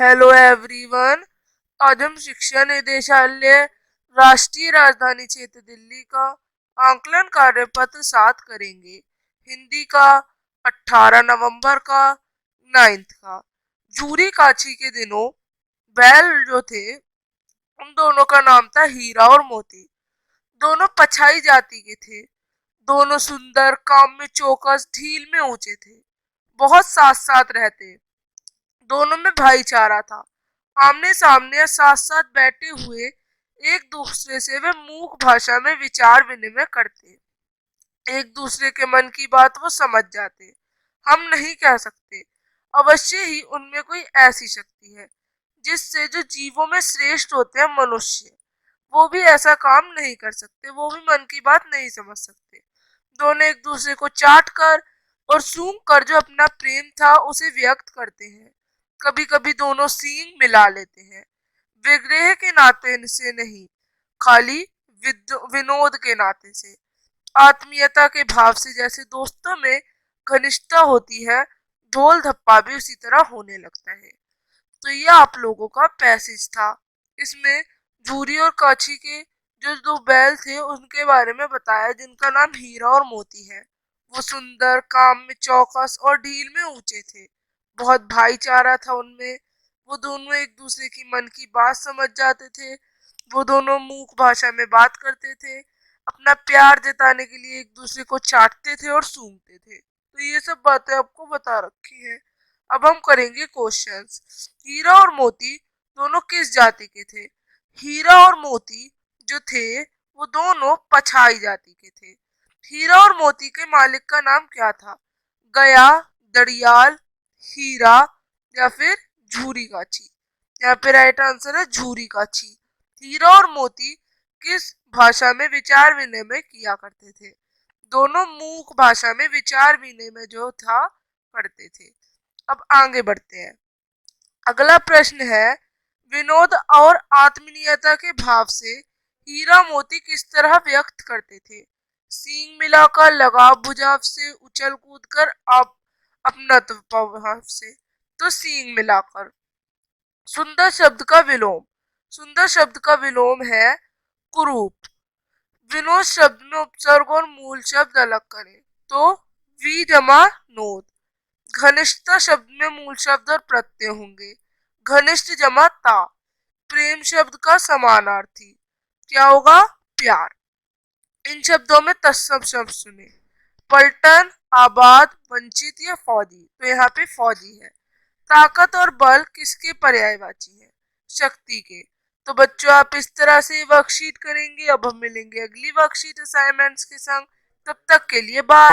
Hello everyone. आज हम शिक्षा निदेशालय राष्ट्रीय राजधानी क्षेत्र दिल्ली का आंकलन कार्यपत्र 7 करेंगे। हिंदी का 18 नवंबर का, 9th का। जूरी काची के दिनों बैल जो थे उन दोनों का नाम था हीरा और मोती। दोनों पछाई जाति के थे। दोनों सुंदर, काम में चौकस, ढील में ऊंचे थे। बहुत साथ साथ रहते। दोनों में भाईचारा था। आमने सामने या साथ साथ बैठे हुए एक दूसरे से वे मूक भाषा में विचार विनिमय करते। एक दूसरे के मन की बात वो समझ जाते। हम नहीं कह सकते, अवश्य ही उनमें कोई ऐसी शक्ति है जिससे जो जीवों में श्रेष्ठ होते हैं मनुष्य, वो भी ऐसा काम नहीं कर सकते, वो भी मन की बात नहीं समझ सकते। दोनों एक दूसरे को चाट कर और सूंघ कर जो अपना प्रेम था उसे व्यक्त करते हैं। कभी कभी दोनों सींग मिला लेते हैं, विग्रह के नाते से नहीं, खाली विनोद के नाते से, आत्मीयता के भाव से। जैसे दोस्तों में घनिष्ठता होती है, ढोल धप्पा भी उसी तरह होने लगता है। तो ये आप लोगों का पैसेज था। इसमें झूरी और काछी के जो दो बैल थे उनके बारे में बताया, जिनका नाम हीरा और मोती है। वो सुंदर, काम में चौकस और ढील में ऊंचे थे। बहुत भाईचारा था उनमें। वो दोनों एक दूसरे की मन की बात समझ जाते थे। वो दोनों मूक भाषा में बात करते थे। अपना प्यार जताने के लिए एक दूसरे को चाटते थे और सूंघते थे। तो ये सब बातें आपको बता रखी है। अब हम करेंगे क्वेश्चंस। हीरा और मोती दोनों किस जाति के थे? हीरा और मोती जो थे वो दोनों पछाई जाति के थे। हीरा और मोती के मालिक का नाम क्या था? गया, दड़ियाल, हीरा या फिर झूरी काची? यहाँ पे राइट आंसर है झूरी काची। हीरा और मोती किस भाषा में विचार विनिमय किया करते थे? दोनों मूक भाषा में विचार विनिमय जो था करते थे। अब आगे बढ़ते हैं। अगला प्रश्न है, विनोद और आत्मीयता के भाव से हीरा मोती किस तरह व्यक्त करते थे? सींग मिलाकर, लगाव बुझाव से, उछल कूद कर, आप अपनत्व भाव से। तो सींग मिलाकर। सुंदर शब्द का विलोम। सुंदर शब्द का विलोम है कुरूप। विनोद शब्द में उपसर्ग और मूल शब्द अलग करें तो वी जमा नोद। घनिष्ठता शब्द में मूल शब्द और प्रत्यय होंगे। घनिष्ठ जमा ता। प्रेम शब्द का समानार्थी क्या होगा? प्यार। इन शब्दों में तत्सम शब्द सुने। पलटन, आबाद, वंचित या फौजी। तो यहाँ पे फौजी है। ताकत और बल किसके पर्यायवाची है? शक्ति के। तो बच्चों आप इस तरह से वर्कशीट करेंगे। अब हम मिलेंगे अगली वर्कशीट असाइनमेंट्स के संग। तब तक के लिए बाय।